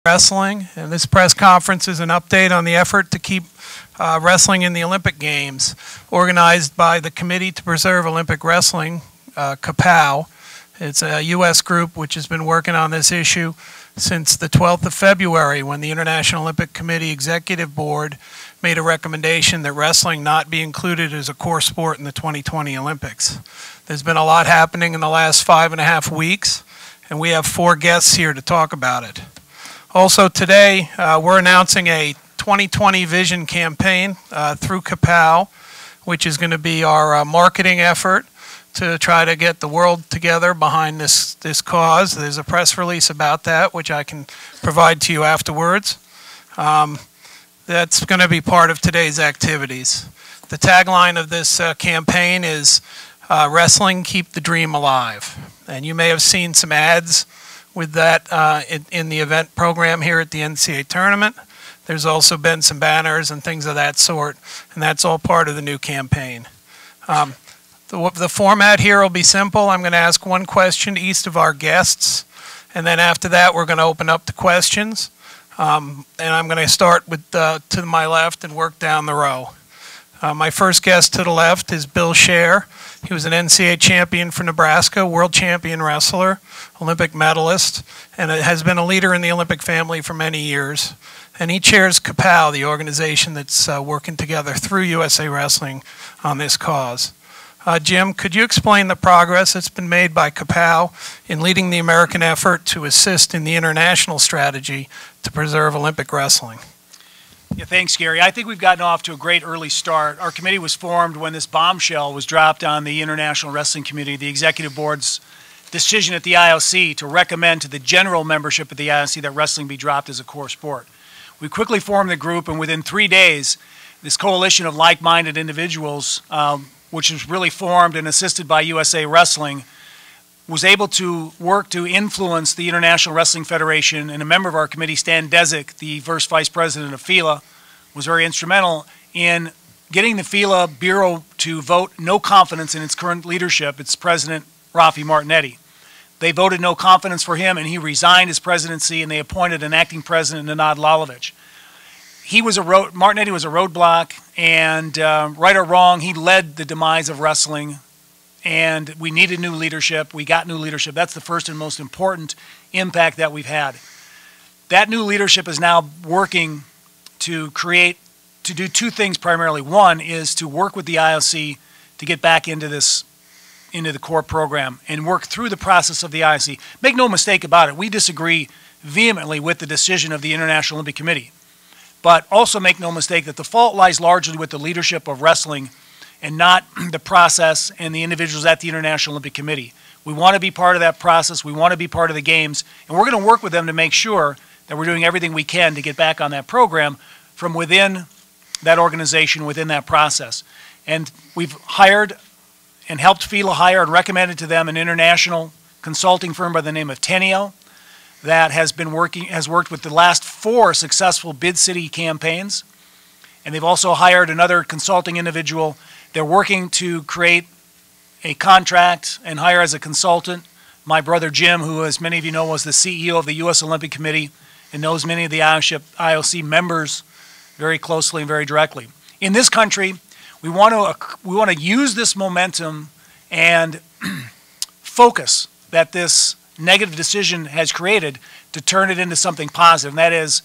Wrestling, and this press conference is an update on the effort to keep wrestling in the Olympic Games, organized by the Committee to Preserve Olympic Wrestling, CPOW. It's a U.S. group which has been working on this issue since the 12th of February, when the International Olympic Committee Executive Board made a recommendation that wrestling not be included as a core sport in the 2020 Olympics. There's been a lot happening in the last 5.5 weeks, and we have 4 guests here to talk about it. Also today, we're announcing a 2020 vision campaign through CPOW, which is going to be our marketing effort to try to get the world together behind this cause. There's a press release about that, which I can provide to you afterwards. That's going to be part of today's activities. The tagline of this campaign is Wrestling, Keep the Dream Alive. And you may have seen some ads with that in the event program here at the NCAA Tournament. There's also been some banners and things of that sort, and that's all part of the new campaign. The format here will be simple. I'm going to ask one question to each of our guests, and then after that we're going to open up to questions. And I'm going to start with to my left and work down the row. My first guest to the left is Bill Scherr. He was an NCAA champion for Nebraska, world champion wrestler, Olympic medalist, and has been a leader in the Olympic family for many years. And he chairs CPOW, the organization that's working together through USA Wrestling on this cause. Jim, could you explain the progress that's been made by CPOW in leading the American effort to assist in the international strategy to preserve Olympic wrestling? Yeah, thanks, Gary. I think we've gotten off to a great early start. Our committee was formed when this bombshell was dropped on the International Wrestling Committee, the Executive Board's decision at the IOC to recommend to the general membership of the IOC that wrestling be dropped as a core sport. We quickly formed the group, and within 3 days, this coalition of like-minded individuals, which was really formed and assisted by USA Wrestling, was able to work to influence the International Wrestling Federation, and a member of our committee, Stan Desick, the first vice president of FILA, was very instrumental in getting the FILA Bureau to vote no confidence in its current leadership, its president, Rafi Martinetti. They voted no confidence for him, and he resigned his presidency, and they appointed an acting president, Nenad Lalovic. Martinetti was a roadblock, and right or wrong, he led the demise of wrestling. And we needed new leadership. We got new leadership. That's the first and most important impact that we've had. That new leadership is now working to do 2 things primarily. One is to work with the IOC to get back into the core program and work through the process of the IOC. Make no mistake about it, we disagree vehemently with the decision of the International Olympic Committee. But also make no mistake that the fault lies largely with the leadership of wrestling and not the process and the individuals at the International Olympic Committee. We want to be part of that process. We want to be part of the games. And we're going to work with them to make sure that we're doing everything we can to get back on that program from within that organization, within that process. And we've hired and helped FILA hire and recommended to them an international consulting firm by the name of Teneo that has worked with the last 4 successful bid city campaigns. And they've also hired another consulting individual. They're working to create a contract and hire as a consultant my brother Jim, who, as many of you know, was the CEO of the U.S. Olympic Committee and knows many of the IOC members very closely and very directly. In this country, we want to use this momentum and focus that this negative decision has created to turn it into something positive, and that is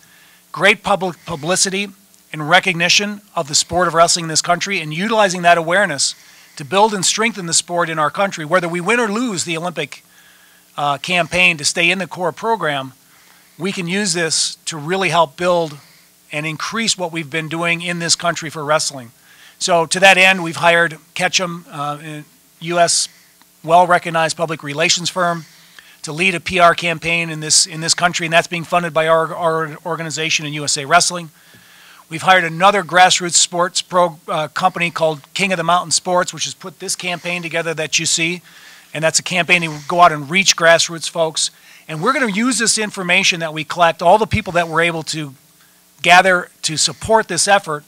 great public publicity and recognition of the sport of wrestling in this country, and utilizing that awareness to build and strengthen the sport in our country. Whether we win or lose the Olympic campaign to stay in the core program, we can use this to really help build and increase what we've been doing in this country for wrestling. So to that end, we've hired Ketchum, a U.S. well-recognized public relations firm, to lead a PR campaign in this country, and that's being funded by our organization in USA Wrestling. We've hired another grassroots sports company called King of the Mountain Sports, which has put this campaign together that you see. And that's a campaign to go out and reach grassroots folks. And we're going to use this information that we collect, all the people that we're able to gather to support this effort,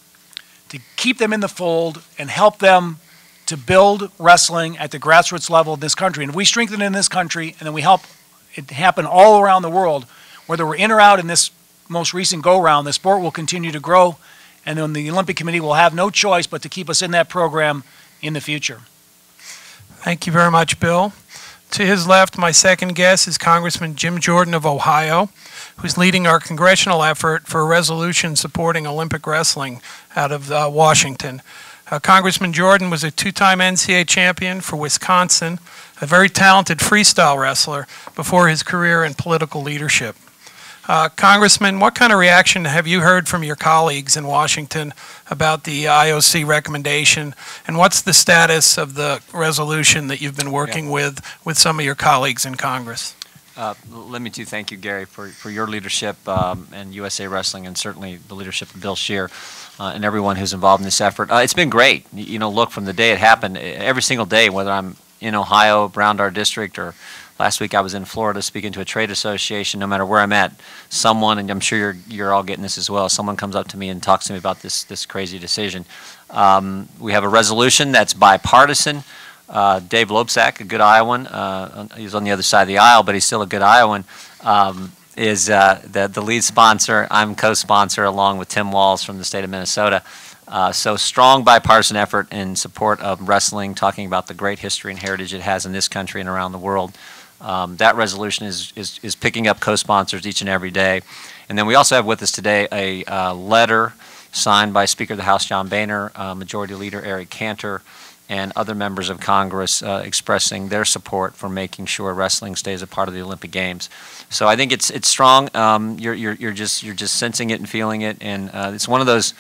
to keep them in the fold and help them to build wrestling at the grassroots level of this country. And if we strengthen it in this country and then we help it happen all around the world, whether we're in or out in this most recent go-round, the sport will continue to grow, and then the Olympic Committee will have no choice but to keep us in that program in the future. Thank you very much, Bill. To his left, my second guest is Congressman Jim Jordan of Ohio, who's leading our congressional effort for a resolution supporting Olympic wrestling out of Washington. Congressman Jordan was a two-time NCAA champion for Wisconsin, a very talented freestyle wrestler before his career in political leadership. Congressman, what kind of reaction have you heard from your colleagues in Washington about the IOC recommendation, and what's the status of the resolution that you've been working with some of your colleagues in Congress? Let me too thank you, Gary, for your leadership and USA Wrestling, and certainly the leadership of Bill Scherr and everyone who's involved in this effort. It's been great. You know, look, from the day it happened, every single day, whether I'm in Ohio, around our district, or last week I was in Florida speaking to a trade association, no matter where I'm at, someone, and I'm sure you're all getting this as well, someone comes up to me and talks to me about this crazy decision. We have a resolution that's bipartisan. Dave Loebsack, a good Iowan, he's on the other side of the aisle, but he's still a good Iowan, is the lead sponsor. I'm co-sponsor along with Tim Walz from the state of Minnesota. So strong bipartisan effort in support of wrestling, talking about the great history and heritage it has in this country and around the world. That resolution is picking up co-sponsors each and every day. And then we also have with us today a letter signed by Speaker of the House John Boehner, Majority Leader Eric Cantor, and other members of Congress expressing their support for making sure wrestling stays a part of the Olympic Games. So I think it's strong. You're just sensing it and feeling it, and it's one of those.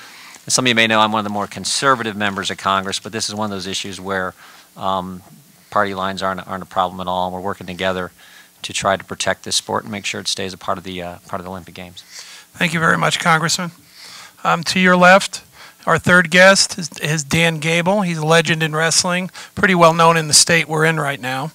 Some of you may know I'm one of the more conservative members of Congress, but this is one of those issues where party lines aren't a problem at all, and we're working together to try to protect this sport and make sure it stays a part of the Olympic Games. Thank you very much, Congressman. To your left, our third guest is Dan Gable. He's a legend in wrestling, pretty well known in the state we're in right now.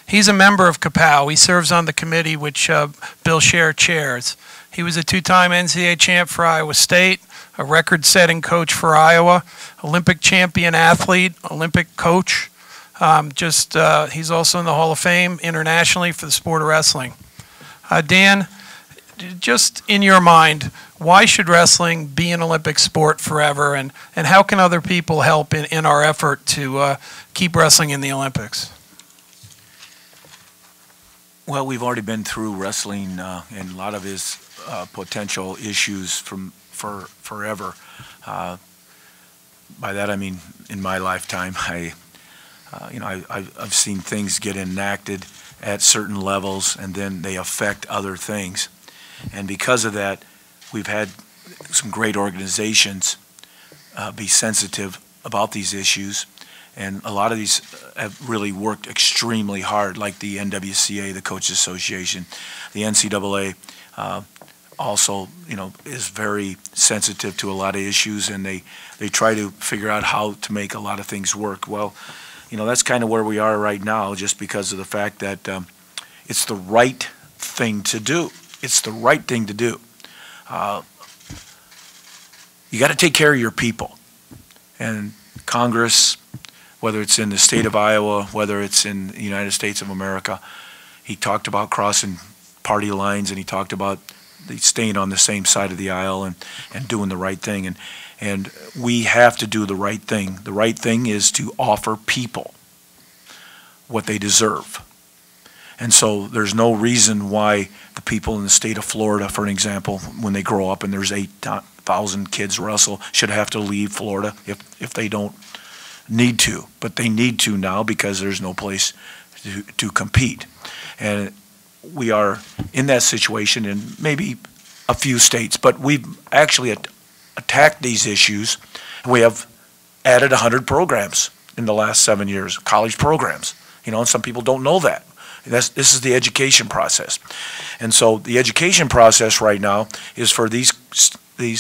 He's a member of CPOW. He serves on the committee which Bill Scherr chairs. He was a two-time NCAA champ for Iowa State, a record-setting coach for Iowa, Olympic champion athlete, Olympic coach. He's also in the Hall of Fame internationally for the sport of wrestling. Dan, just in your mind, why should wrestling be an Olympic sport forever, and how can other people help in our effort to keep wrestling in the Olympics? Well, we've already been through wrestling and a lot of his potential issues for forever. By that I mean in my lifetime. I've seen things get enacted at certain levels, and then they affect other things. And because of that, we've had some great organizations be sensitive about these issues, and a lot of these have really worked extremely hard, like the NWCA, the Coaches Association, the NCAA. Also, is very sensitive to a lot of issues, and they try to figure out how to make a lot of things work. Well, that's kind of where we are right now, just because of the fact that it's the right thing to do. It's the right thing to do. You got to take care of your people. And Congress, whether it's in the state of Iowa, whether it's in the United States of America, he talked about crossing party lines, and he talked about staying on the same side of the aisle and doing the right thing. And we have to do the right thing. The right thing is to offer people what they deserve. And so there's no reason why the people in the state of Florida, for an example, when they grow up and there's 8,000 kids wrestle, should have to leave Florida if they don't need to. But they need to now because there's no place to compete. And we are in that situation in maybe a few states, but we've actually attacked these issues. We have added 100 programs in the last 7 years, college programs. And some people don't know that. This is the education process. And so the education process right now is for these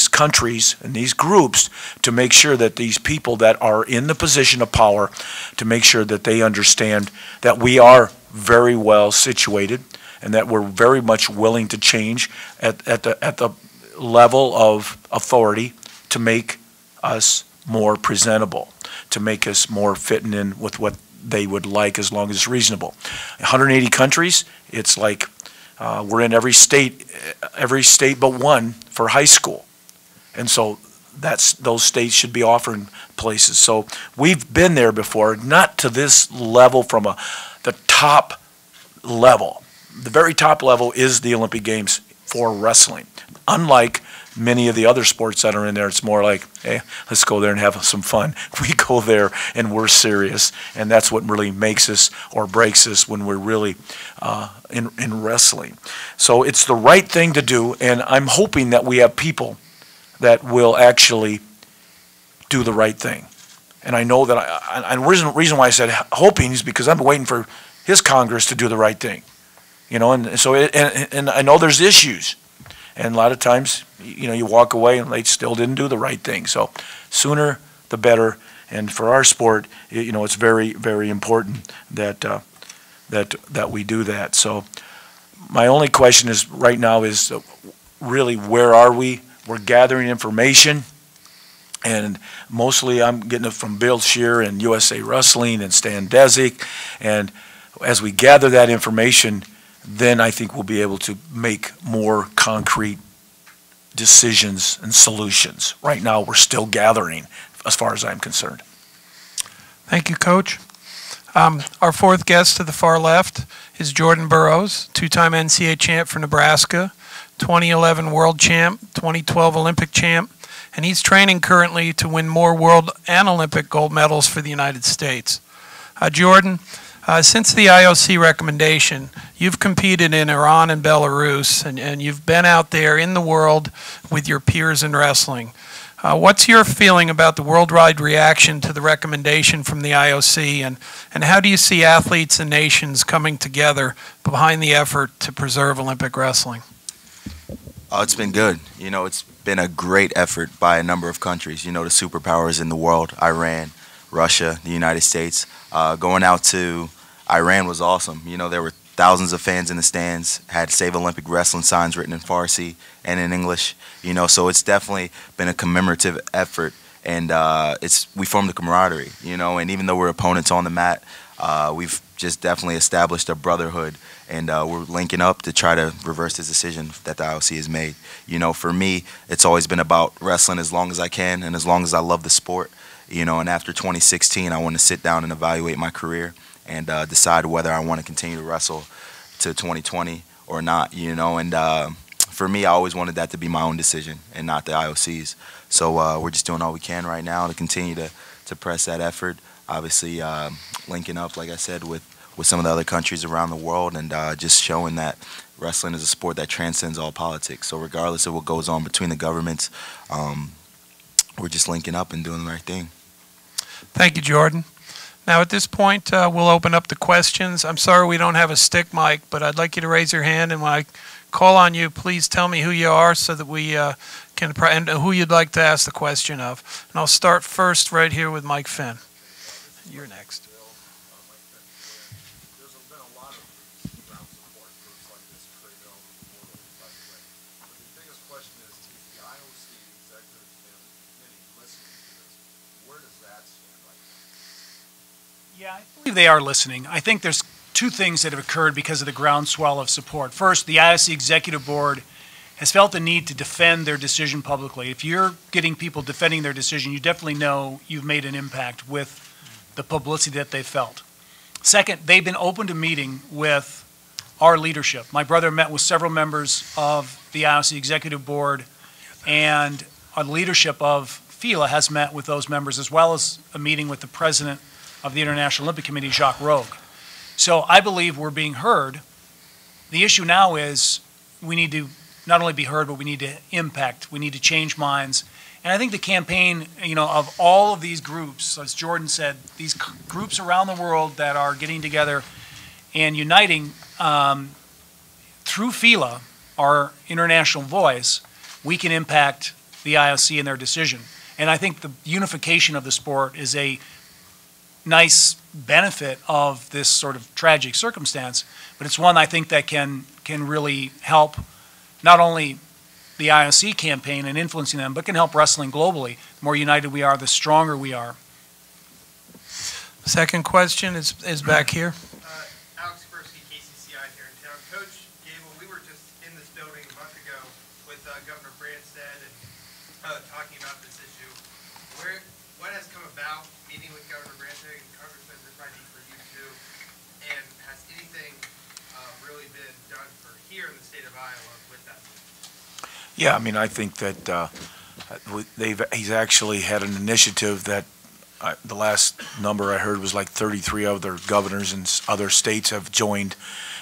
countries and these groups to make sure that these people that are in the position of power, to make sure that they understand that we are very well situated and that we're very much willing to change at the level of authority to make us more presentable, to make us more fitting in with what they would like, as long as it's reasonable. 180 countries, it's like We're in every state but one for high school. And so those states should be offering places. So we've been there before, not to this level from the top level. The very top level is the Olympic Games for wrestling. Unlike many of the other sports that are in there, it's more like, hey, let's go there and have some fun. We go there and we're serious, and that's what really makes us or breaks us when we're really in wrestling. So it's the right thing to do, and I'm hoping that we have people that will actually do the right thing. And I know that the reason why I said hoping is because I'm waiting for his Congress to do the right thing. You know, and so and I know there's issues. And a lot of times, you know, you walk away and they still didn't do the right thing. So sooner the better. And for our sport, you know, it's very, very important that that we do that. So my only question is right now is really where are we? We're gathering information, and mostly I'm getting it from Bill Scherr and USA Wrestling and Stan Desick. And as we gather that information, then I think we'll be able to make more concrete decisions and solutions. Right now, we're still gathering, as far as I'm concerned. Thank you, Coach. Our fourth guest to the far left is Jordan Burroughs, two-time NCAA champ for Nebraska, 2011 world champ, 2012 Olympic champ, and he's training currently to win more world and Olympic gold medals for the United States. Jordan, since the IOC recommendation, you've competed in Iran and Belarus, and you've been out there in the world with your peers in wrestling. What's your feeling about the worldwide reaction to the recommendation from the IOC, and how do you see athletes and nations coming together behind the effort to preserve Olympic wrestling? Oh, it's been good. You know, it's been a great effort by a number of countries. You know, the superpowers in the world, Iran, Russia, the United States. Going out to Iran was awesome. You know, there were thousands of fans in the stands, had Save Olympic Wrestling signs written in Farsi and in English. You know, so it's definitely been a commemorative effort, and we formed a camaraderie, you know, and even though we're opponents on the mat, we've just definitely established a brotherhood, and we're linking up to try to reverse this decision that the IOC has made. You know, for me, it's always been about wrestling as long as I can and as long as I love the sport. You know, and after 2016, I want to sit down and evaluate my career and decide whether I want to continue to wrestle to 2020 or not, you know. And for me, I always wanted that to be my own decision and not the IOC's. So we're just doing all we can right now to continue to press that effort. Obviously, linking up, like I said, with some of the other countries around the world, and just showing that wrestling is a sport that transcends all politics. So regardless of what goes on between the governments, we're just linking up and doing the right thing. Thank you, Jordan. Now, at this point, we'll open up the questions. I'm sorry we don't have a stick mic, but I'd like you to raise your hand, and when I call on you, please tell me who you are so that we can, and who you'd like to ask the question of. And I'll start first right here with Mike Finn. You're next. Yeah, I believe they are listening. I think there's two things that have occurred because of the groundswell of support. First, the IOC Executive Board has felt the need to defend their decision publicly. If you're getting people defending their decision, you definitely know you've made an impact with the publicity that they felt. Second, they've been open to meeting with our leadership. My brother met with several members of the IOC Executive Board, and our leadership of FILA has met with those members, as well as a meeting with the president of the International Olympic Committee, Jacques Rogue. So I believe we're being heard. The issue now is we need to not only be heard, but we need to impact. We need to change minds. And I think the campaign, you know, of all of these groups, as Jordan said, these groups around the world that are getting together and uniting through FILA, our international voice, we can impact the IOC in their decision. And I think the unification of the sport is a nice benefit of this sort of tragic circumstance, but it's one I think that can really help not only the IOC campaign and influencing them, but can help wrestling globally. The more united we are, the stronger we are. Second question is back here. Alex Persky, KCCI here in town. Coach Gable, we were with Governor Branstad and talking about this issue. What has come about meeting with Governor Branstad and Congressman, this might be for you too, and has anything really been done for here in the state of Iowa with that? Yeah, I mean, I think that he's actually had an initiative that the last number I heard was like 33 other governors in other states have joined,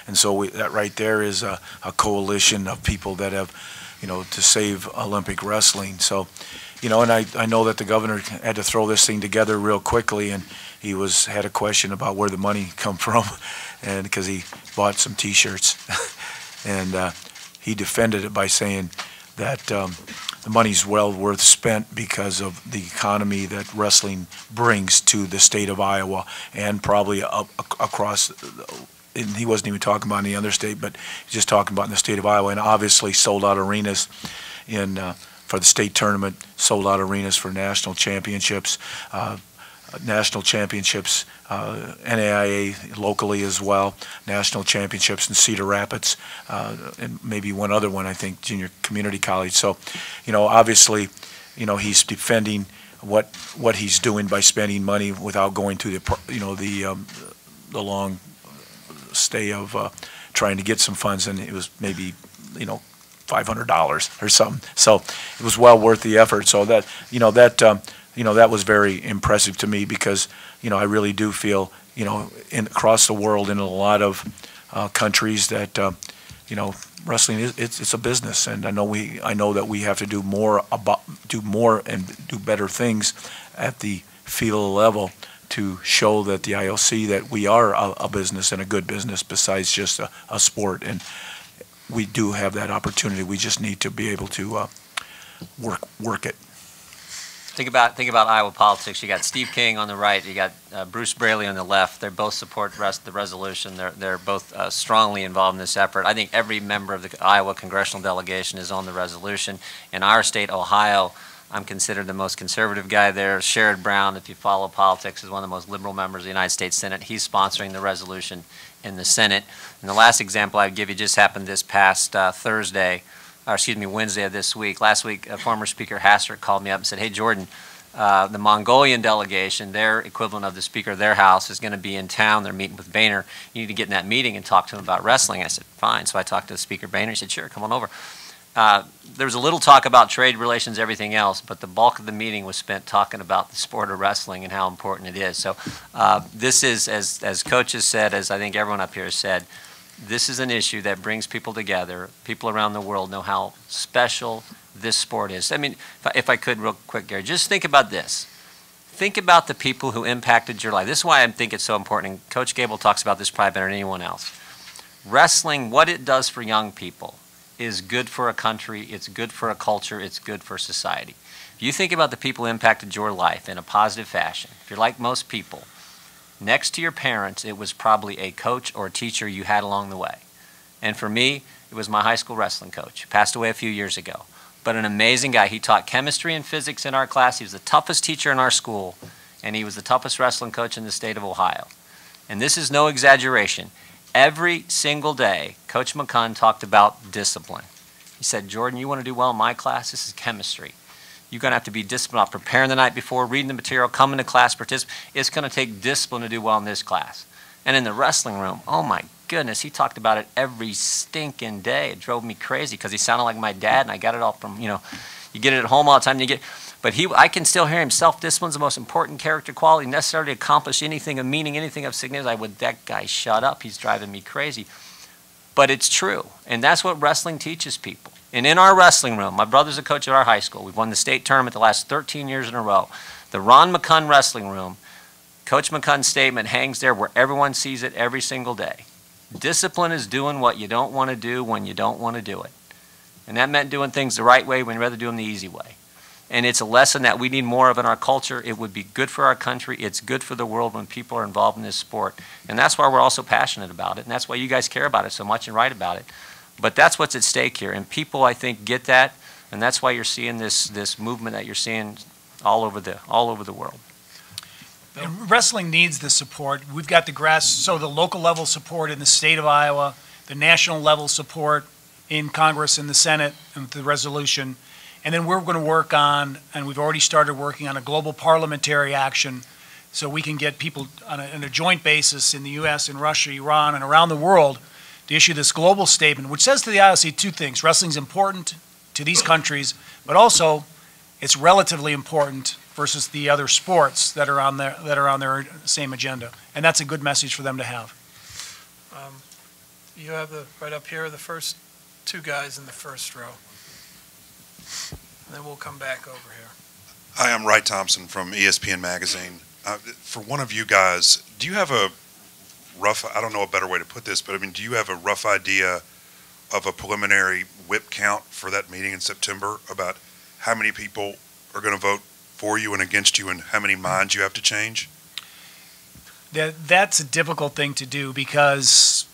and so that right there is a coalition of people that have, to save Olympic wrestling. So, and I know that the governor had to throw this thing together real quickly, and he had a question about where the money come from, and because he bought some T-shirts, and he defended it by saying that the money's well worth spent because of the economy that wrestling brings to the state of Iowa and probably across. And he wasn't even talking about any other state, but he's just talking about in the state of Iowa, and obviously sold out arenas for the state tournament, sold out arenas for national championships, NAIA locally as well, national championships in Cedar Rapids, and maybe one other one, I think, junior community college. So, obviously, he's defending what he's doing by spending money without going through the long stay of trying to get some funds, and it was maybe $500 or something. So it was well worth the effort. So that that was very impressive to me, because I really do feel across the world in a lot of countries that wrestling it's a business, and I know that we have to do more and do better things at the field level to show that the IOC that we are a business, and a good business, besides just a sport. And we do have that opportunity. We just need to be able to work it. Think about Iowa politics. You got Steve King on the right. You got Bruce Braley on the left. They both support the resolution. They're both strongly involved in this effort. I think every member of the Iowa congressional delegation is on the resolution. In our state, Ohio, I'm considered the most conservative guy there. Sherrod Brown, if you follow politics, is one of the most liberal members of the United States Senate. He's sponsoring the resolution in the Senate. And the last example I'd give you just happened this past Wednesday of this week. Last week, former Speaker Hastert called me up and said, "Hey, Jordan, the Mongolian delegation, their equivalent of the Speaker of their house, is going to be in town. They're meeting with Boehner. You need to get in that meeting and talk to them about wrestling." I said, "Fine." So I talked to Speaker Boehner. He said, "Sure, come on over." There was a little talk about trade relations, everything else, but the bulk of the meeting was spent talking about the sport of wrestling and how important it is. So this is, as Coach has said, as I think everyone up here has said, this is an issue that brings people together. People around the world know how special this sport is. I mean, if I could real quick, Gary, just think about this. Think about the people who impacted your life. This is why I think it's so important, and Coach Gable talks about this probably better than anyone else. Wrestling, what it does for young people, is good for a country, it's good for a culture, it's good for society. If you think about the people who impacted your life in a positive fashion, if you're like most people, next to your parents, it was probably a coach or a teacher you had along the way. And for me, it was my high school wrestling coach, who passed away a few years ago. But an amazing guy. He taught chemistry and physics in our class. He was the toughest teacher in our school, and he was the toughest wrestling coach in the state of Ohio. And this is no exaggeration. Every single day, Coach McCunn talked about discipline. He said, "Jordan, you want to do well in my class? This is chemistry. You're going to have to be disciplined about preparing the night before, reading the material, coming to class, participate. It's going to take discipline to do well in this class." And in the wrestling room, oh my goodness, he talked about it every stinking day. It drove me crazy because he sounded like my dad, and I got it all from, you get it at home all the time. But I can still hear him. Self-discipline's the most important character quality necessary to accomplish anything of meaning, anything of significance. That guy shut up. He's driving me crazy. But it's true, and that's what wrestling teaches people. And in our wrestling room, my brother's a coach at our high school. We've won the state tournament the last 13 years in a row. The Ron McCunn wrestling room, Coach McCunn's statement hangs there where everyone sees it every single day. Discipline is doing what you don't want to do when you don't want to do it. And that meant doing things the right way when you'd rather do them the easy way. And it's a lesson that we need more of in our culture. It would be good for our country. It's good for the world when people are involved in this sport. And that's why we're all so passionate about it. And that's why you guys care about it so much and write about it. But that's what's at stake here. And people, I think, get that. And that's why you're seeing this movement that you're seeing all over the world. And wrestling needs the support. We've got the local level support in the state of Iowa, the national level support in Congress and the Senate and the resolution. And then we're going to work on, and we've already started working on a global parliamentary action so we can get people on a joint basis in the U.S., in Russia, Iran, and around the world to issue this global statement, which says to the IOC two things. Wrestling's important to these countries, but also it's relatively important versus the other sports that are on their same agenda. And that's a good message for them to have. You have right up here, the first two guys in the first row. And then we'll come back over here. Hi, I'm Wright Thompson from ESPN Magazine. For one of you guys, do you have a rough, I don't know a better way to put this, but I mean, do you have a rough idea of a preliminary whip count for that meeting in September about how many people are going to vote for you and against you and how many minds you have to change? That's a difficult thing to do because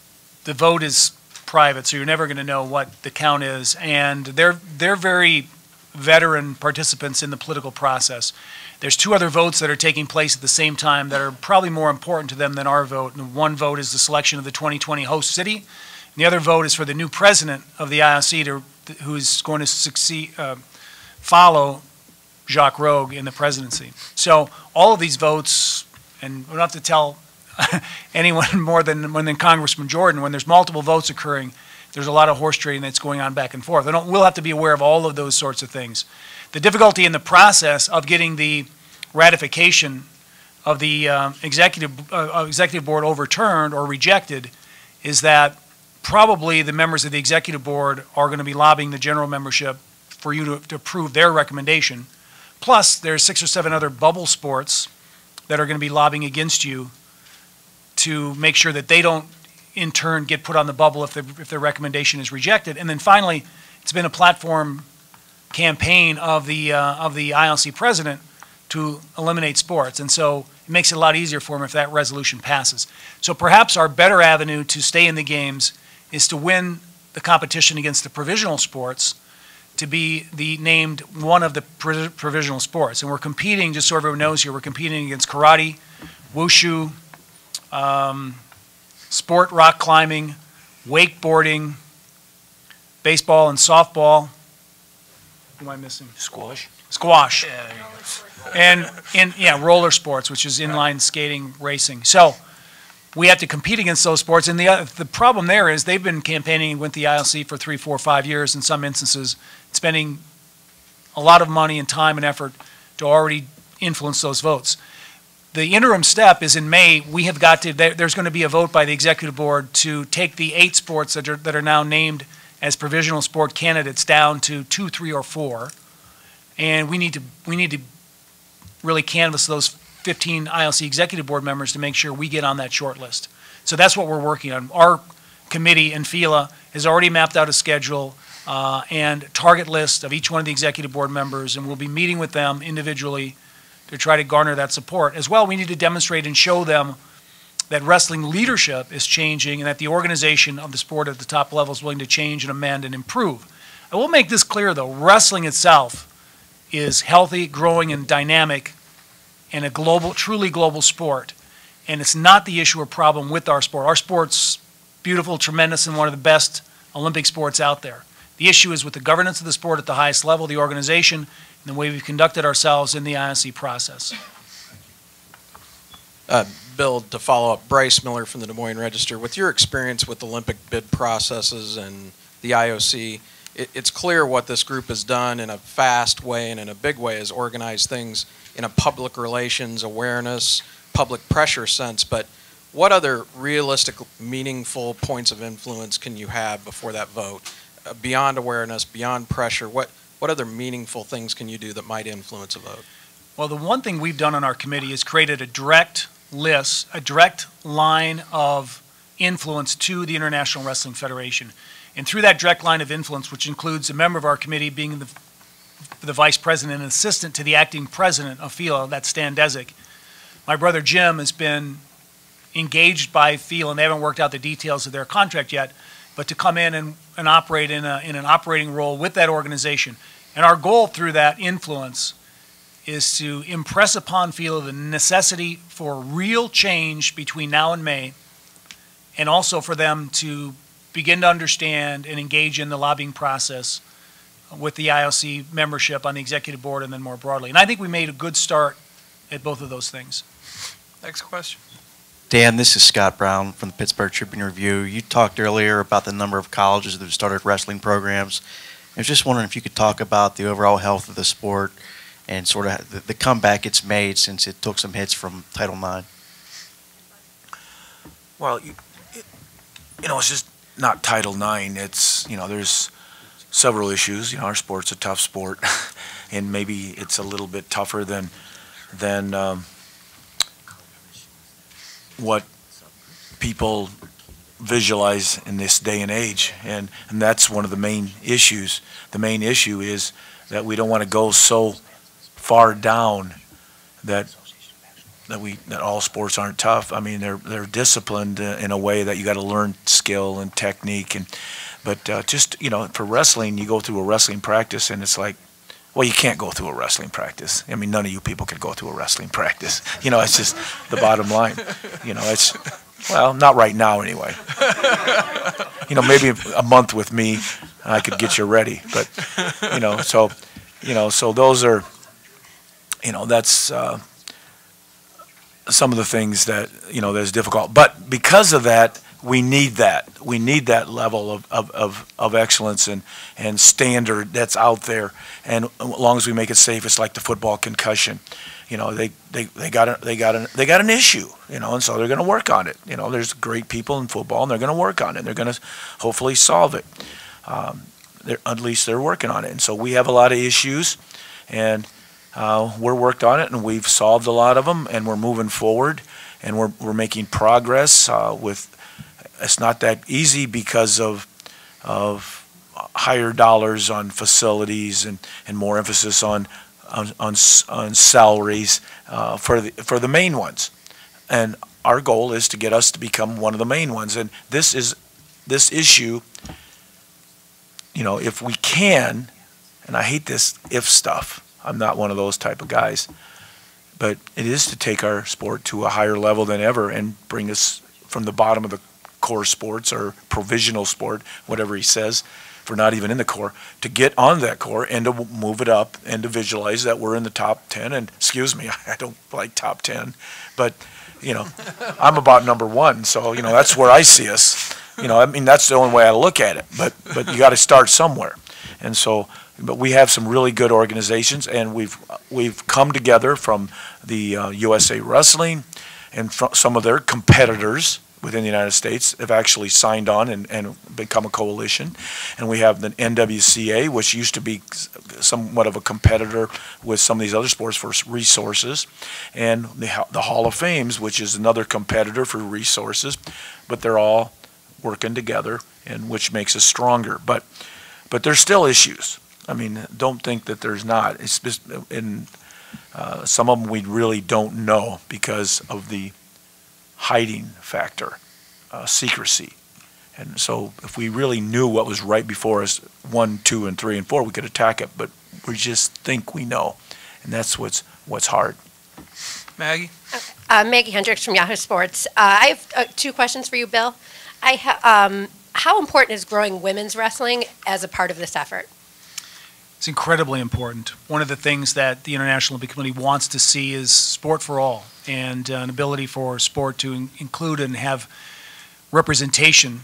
the vote is private, so you're never going to know what the count is. And they're very veteran participants in the political process. There's two other votes that are taking place at the same time that are probably more important to them than our vote. And one vote is the selection of the 2020 host city. And the other vote is for the new president of the IOC who is going to follow Jacques Rogue in the presidency. So all of these votes, and we don't have to tell anyone more than Congressman Jordan, when there's multiple votes occurring, there's a lot of horse trading that's going on back and forth. We'll have to be aware of all of those sorts of things. The difficulty in the process of getting the ratification of the executive board overturned or rejected is that probably the members of the executive board are going to be lobbying the general membership for you to approve their recommendation. Plus, there's 6 or 7 other bubble sports that are going to be lobbying against you to make sure that they don't, in turn, get put on the bubble if their recommendation is rejected. And then finally, it's been a platform campaign of the ILC president to eliminate sports. And so it makes it a lot easier for him if that resolution passes. So perhaps our better avenue to stay in the games is to win the competition against the provisional sports to be named one of the provisional sports. And we're competing, just so everyone knows here, we're competing against karate, wushu, sport rock climbing, wakeboarding, baseball and softball. Who am I missing? Squash. Squash. Yeah, there you go. And roller sports, which is inline skating, racing. So we have to compete against those sports. And the problem there is they've been campaigning with the ILC for 3, 4, 5 years in some instances, spending a lot of money and time and effort to already influence those votes. The interim step is in May. We have got to, there's going to be a vote by the executive board to take the 8 sports that are now named as provisional sport candidates down to 2, 3, or 4. And we need to really canvass those 15 ILC executive board members to make sure we get on that short list. So that's what we're working on. Our committee and FILA has already mapped out a schedule and target list of each one of the executive board members, and we'll be meeting with them individually to try to garner that support. As well, we need to demonstrate and show them that wrestling leadership is changing and that the organization of the sport at the top level is willing to change and amend and improve. I will make this clear, though. Wrestling itself is healthy, growing, and dynamic, and a global, truly global sport. And it's not the issue or problem with our sport. Our sport's beautiful, tremendous, and one of the best Olympic sports out there. The issue is with the governance of the sport at the highest level, the organization, and the way we've conducted ourselves in the IOC process. Bill, to follow up, Bryce Miller from the Des Moines Register. With your experience with Olympic bid processes and the IOC, it's clear what this group has done in a fast way and in a big way is organize things in a public relations, awareness, public pressure sense. But what other realistic, meaningful points of influence can you have before that vote? Beyond awareness, beyond pressure, what other meaningful things can you do that might influence a vote? Well, the one thing we've done on our committee is created a direct list, a direct line of influence to the International Wrestling Federation. And through that direct line of influence, which includes a member of our committee being the vice president and assistant to the acting president of FILA, that's Stan Desick, my brother Jim has been engaged by FILA, and they haven't worked out the details of their contract yet, but to come in and operate in an operating role with that organization. And our goal through that influence is to impress upon FILA the necessity for real change between now and May, and also for them to begin to understand and engage in the lobbying process with the IOC membership on the executive board and then more broadly. And I think we made a good start at both of those things. Next question. Dan, this is Scott Brown from the Pittsburgh Tribune-Review. You talked earlier about the number of colleges that have started wrestling programs. I was just wondering if you could talk about the overall health of the sport and sort of the comeback it's made since it took some hits from Title IX. Well, it's just not Title IX. It's, there's several issues. Our sport's a tough sport, and maybe it's a little bit tougher than what people visualize in this day and age, and that's one of the main issues. The main issue is that we don't want to go so far down that all sports aren't tough. I mean, they're disciplined in a way that you got to learn skill and technique, but just for wrestling, you go through a wrestling practice and it's like, well, you can't go through a wrestling practice. I mean, none of you people could go through a wrestling practice. It's just the bottom line. It's, well, not right now anyway. Maybe a month with me, I could get you ready. But, so those are, that's some of the things that, that's difficult. But because of that, we need that. We need that level of excellence and standard that's out there. And as long as we make it safe, it's like the football concussion. They got an issue, and so they're going to work on it. There's great people in football, and they're going to work on it. And they're going to hopefully solve it. At least they're working on it. And so we have a lot of issues, and we're worked on it, and we've solved a lot of them, and we're moving forward, and we're making progress with. It's not that easy because of higher dollars on facilities and more emphasis on salaries for the main ones. And our goal is to get us to become one of the main ones. And this issue, if we can, and I hate this if stuff. I'm not one of those type of guys, but it is to take our sport to a higher level than ever and bring us from the bottom of the core sports or provisional sport, whatever he says, for not even in the core, to get on that core and to move it up and to visualize that we're in the top 10. And excuse me, I don't like top 10, but I'm about number 1, so that's where I see us. I mean, that's the only way I look at it. But you got to start somewhere, and so. But we have some really good organizations, and we've come together from the USA Wrestling, and some of their competitors within the United States have actually signed on and become a coalition. And we have the NWCA, which used to be somewhat of a competitor with some of these other sports for resources, and the Hall of Fames, which is another competitor for resources, but they're all working together, and which makes us stronger. But there's still issues. I mean, don't think that there's not. It's just some of them we really don't know because of the hiding factor, secrecy. And so if we really knew what was right before us, 1, 2, and 3, and 4, we could attack it. But we just think we know, and that's what's hard. Maggie? Maggie Hendricks from Yahoo Sports. I have 2 questions for you, Bill. How important is growing women's wrestling as a part of this effort? It's incredibly important. One of the things that the International Olympic Committee wants to see is sport for all, and an ability for sport to include and have representation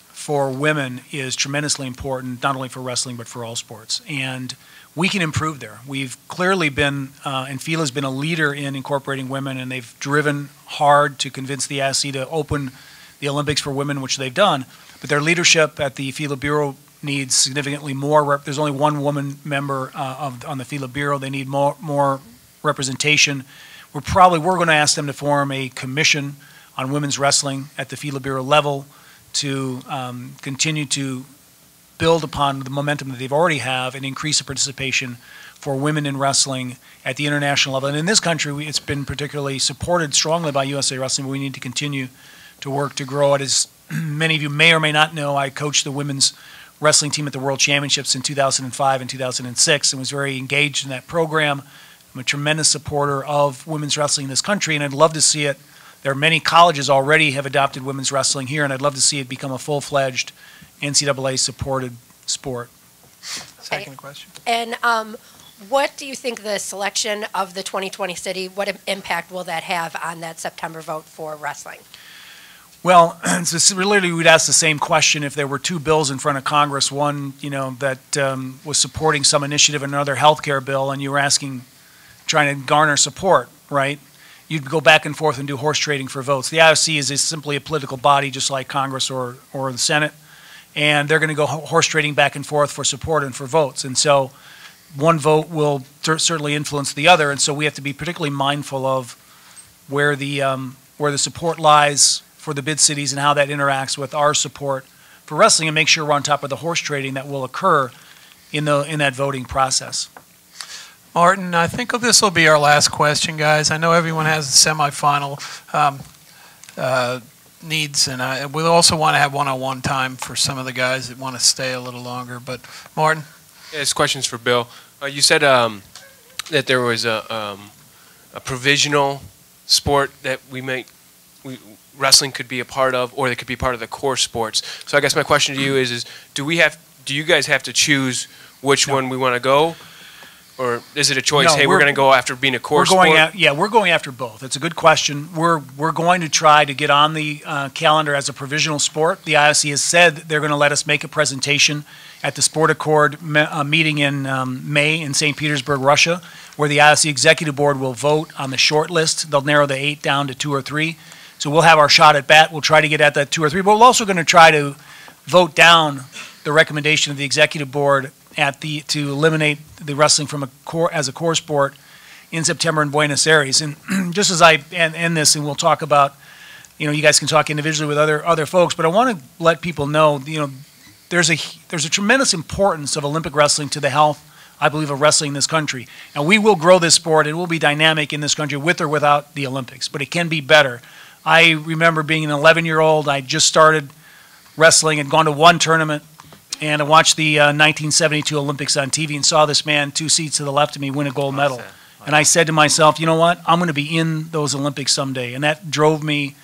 for women is tremendously important, not only for wrestling but for all sports. And we can improve there. We've clearly been, and FILA has been a leader in incorporating women, and they've driven hard to convince the IOC to open the Olympics for women, which they've done. But their leadership at the FILA Bureau needs significantly more. There's only 1 woman member on the FILA Bureau. They need more representation. We're going to ask them to form a commission on women's wrestling at the FILA Bureau level to continue to build upon the momentum that they've already have and increase the participation for women in wrestling at the international level. And in this country, it's been particularly supported strongly by USA Wrestling, but we need to continue to work to grow it. As many of you may or may not know, I coached the women's wrestling team at the World Championships in 2005 and 2006 and was very engaged in that program. I'm a tremendous supporter of women's wrestling in this country, and I'd love to see it There are many colleges already have adopted women's wrestling here, and I'd love to see it become a full-fledged NCAA-supported sport. Second question. And what do you think the selection of the 2020 city, what impact will that have on that September vote for wrestling? Well, so literally we'd ask the same question if there were two bills in front of Congress, one, that was supporting some initiative, another healthcare bill, and you were trying to garner support, right? You'd go back and forth and do horse trading for votes. The IOC is simply a political body just like Congress or the Senate, and they're going to go horse trading back and forth for support and for votes. And so one vote will certainly influence the other, and so we have to be particularly mindful of where the support lies for the bid cities and how that interacts with our support for wrestling, and make sure we're on top of the horse trading that will occur in that voting process. Martin, I think this will be our last question, guys. I know everyone has a semifinal needs, and we also want to have one-on-one time for some of the guys that want to stay a little longer. But Martin? Yeah, this question's for Bill. You said that there was a provisional sport that wrestling could be a part of, or that could be part of the core sports. So I guess my question to you is do you guys have to choose which one we want to go? Or is it a choice, No, hey, we're going to go after being a core sport? We're going after both. It's a good question. We're going to try to get on the calendar as a provisional sport. The IOC has said they're going to let us make a presentation at the Sport Accord meeting in May in St. Petersburg, Russia, where the IOC Executive Board will vote on the short list. They'll narrow the 8 down to 2 or 3. So we'll have our shot at bat. We'll try to get at that 2 or 3. But we're also going to try to vote down the recommendation of the Executive Board to eliminate the wrestling from as a core sport in September in Buenos Aires. And just as I end this, and we'll talk about, you guys can talk individually with other folks, but I want to let people know, there's a tremendous importance of Olympic wrestling to the health, I believe, of wrestling in this country. And we will grow this sport. It will be dynamic in this country with or without the Olympics, but it can be better. I remember being an 11-year-old. I just started wrestling and gone to one tournament, and I watched the 1972 Olympics on TV and saw this man 2 seats to the left of me win a gold medal. And I said to myself, you know what? I'm going to be in those Olympics someday. And that drove me.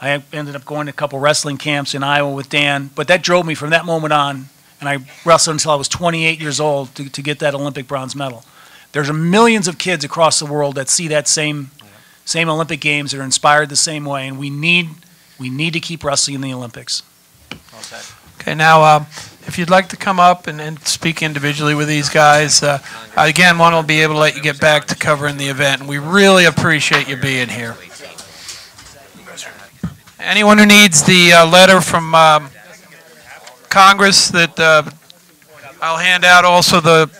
I ended up going to a couple wrestling camps in Iowa with Dan, but that drove me from that moment on, and I wrestled until I was 28 years old to get that Olympic bronze medal. There's millions of kids across the world that see that same Olympic Games that are inspired the same way, and we need to keep wrestling in the Olympics. Okay, now if you'd like to come up and speak individually with these guys, again, one will be able to let you get back to covering the event, and we really appreciate you being here. Anyone who needs the letter from Congress that I'll hand out, also the